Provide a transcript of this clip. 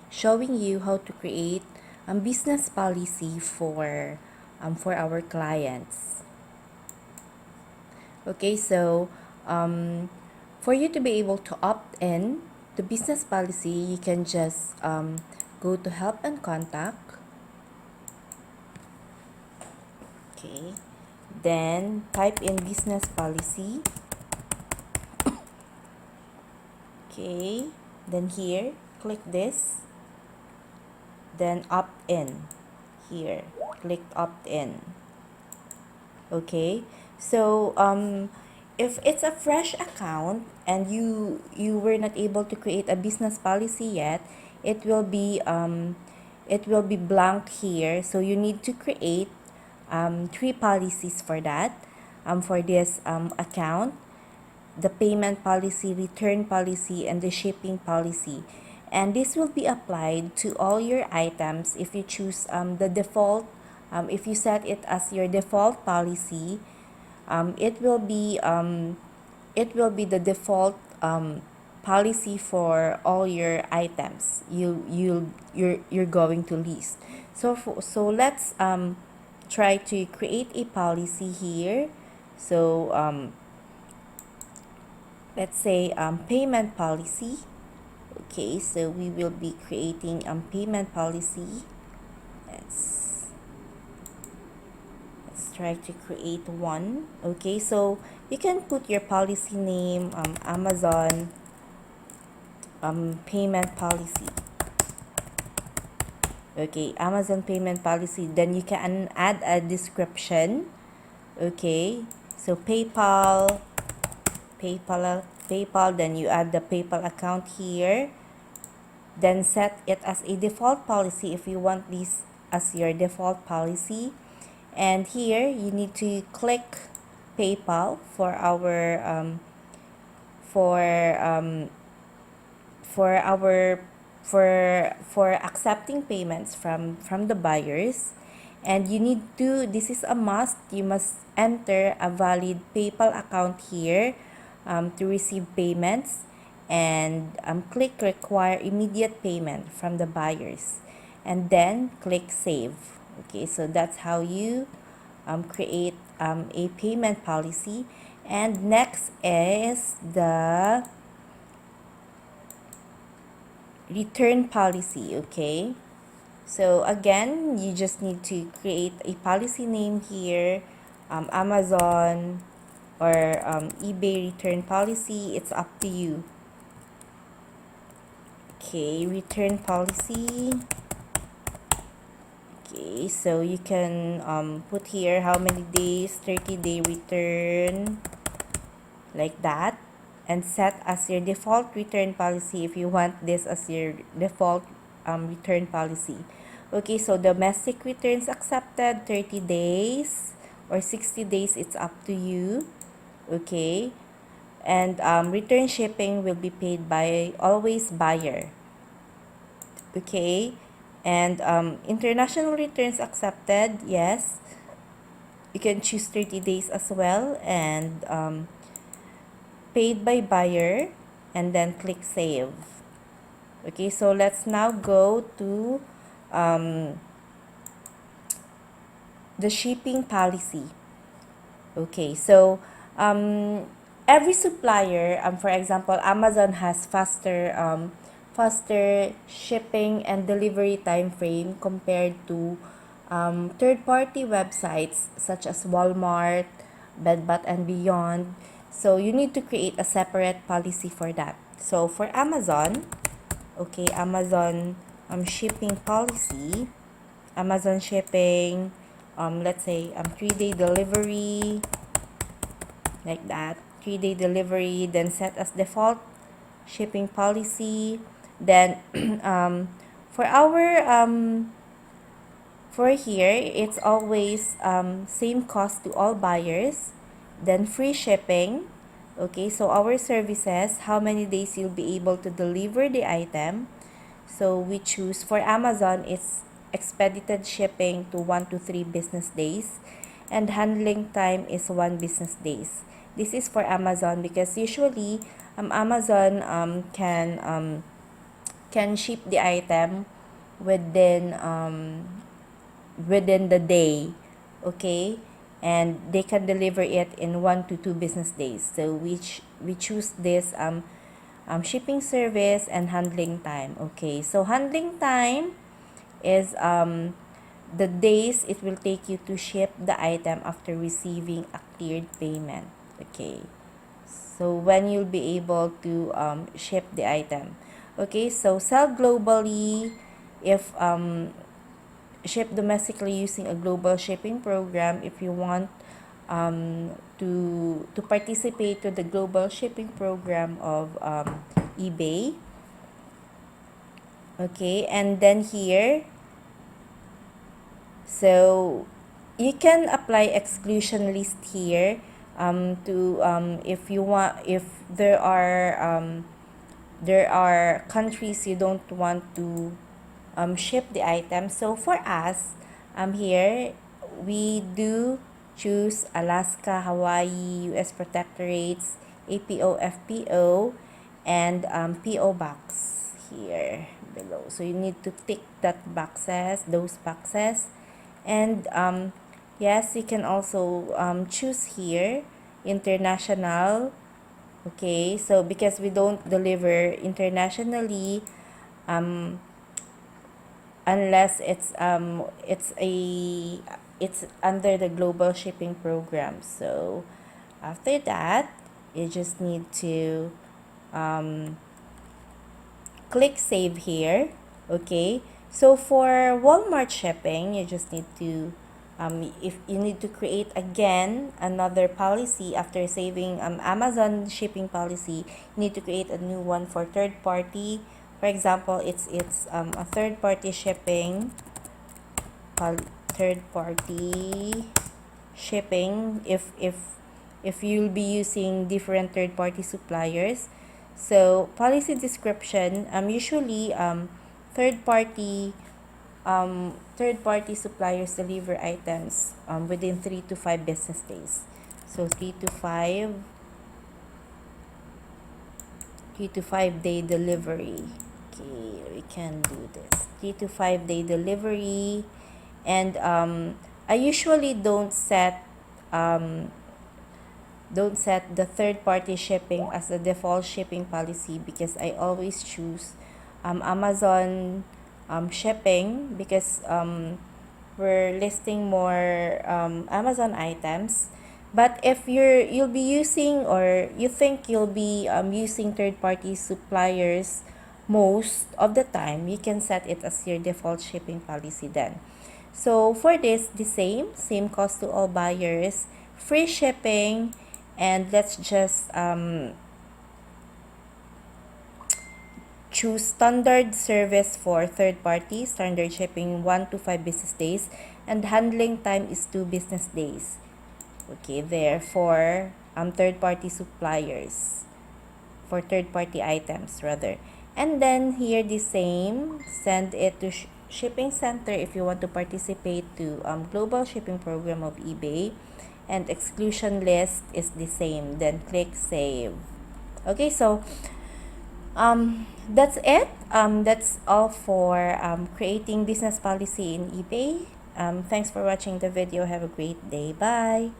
showing you how to create business policy for our clients. Okay, so for you to be able to opt in to business policy, you can just go to help and contact. Okay, then type in business policy. Okay, then here click this, then opt in. Here click opt in. Okay, so if it's a fresh account and you were not able to create a business policy yet, it will be blank here, so you need to create 3 policies for that, for this account: the payment policy, return policy, and the shipping policy. And this will be applied to all your items if you choose the default. If you set it as your default policy, it will be the default policy for all your items you're going to list. So let's try to create a policy here. So let's say payment policy. Okay, so we will be creating payment policy. Let's try to create one. Okay, so you can put your policy name, Amazon payment policy. Okay, Amazon payment policy. Then you can add a description. Okay, so PayPal, then you add the PayPal account here. Then set it as a default policy if you want this as your default policy. And here you need to click PayPal for our for accepting payments from the buyers. And you need to, this is a must, you must enter a valid PayPal account here to receive payments, and click require immediate payment from the buyers, and then click save. Okay, so that's how you create a payment policy. And next is the return policy. Okay, so again, you just need to create a policy name here, Amazon or eBay return policy. It's up to you. Okay, return policy. Okay, so you can put here how many days, 30-day return, like that, and set as your default return policy if you want this as your default return policy. Okay, so domestic returns accepted 30 days or 60 days, it's up to you. Okay, and return shipping will be paid by always buyer. Okay, and international returns accepted, yes, you can choose 30 days as well, and paid by buyer, and then click save. Okay, so let's now go to the shipping policy. Okay, so every supplier, for example, Amazon has faster shipping and delivery time frame compared to third-party websites such as Walmart, Bed Bath and Beyond. So you need to create a separate policy for that. So for Amazon, okay, Amazon shipping policy, Amazon shipping, let's say 3-day delivery, like that, 3-day delivery, then set as default shipping policy. Then for our for here, it's always same cost to all buyers, then free shipping. Okay, so our services, how many days you'll be able to deliver the item. So we choose for Amazon, it's expedited shipping to 1 to 3 business days, and handling time is 1 business days. This is for Amazon because usually Amazon can ship the item within within the day, okay, and they can deliver it in 1 to 2 business days. So we choose this shipping service and handling time. Okay, so handling time is the days it will take you to ship the item after receiving a cleared payment. Okay, so when you'll be able to ship the item. Okay, so sell globally if ship domestically using a global shipping program. If you want to participate to the global shipping program of eBay. Okay, and then here, so you can apply exclusion list here to if you want, if there are countries you don't want to ship the item. So for us here, we do choose Alaska, Hawaii, US protectorates, APO, FPO, and PO box here below. So you need to tick those boxes. And yes, you can also choose here international. Okay, so because we don't deliver internationally unless it's under the global shipping program. So after that, you just need to click save here. Okay, so for Walmart shipping, you just need to if you need to create again another policy after saving Amazon shipping policy, you need to create a new one for third party. For example, it's a third party shipping, third party shipping if you'll be using different third party suppliers. So policy description, usually third party suppliers deliver items within 3 to 5 business days. So 3 to 5 day delivery. Okay, we can do this. 3 to 5 day delivery. And I usually don't set the third party shipping as the default shipping policy, because I always choose Amazon shipping, because we're listing more Amazon items. But if you'll be using, or you think you'll be using third party suppliers most of the time, you can set it as your default shipping policy then. So for this, the same cost to all buyers, free shipping, and let's just choose standard service for third party, standard shipping 1 to 5 business days, and handling time is 2 business days. Okay, there for third party suppliers, for third party items rather. And then here the same, send it to shipping center if you want to participate to global shipping program of eBay, and exclusion list is the same, then click save. Okay, so that's it. That's all for creating business policy in eBay. Thanks for watching the video. Have a great day. Bye.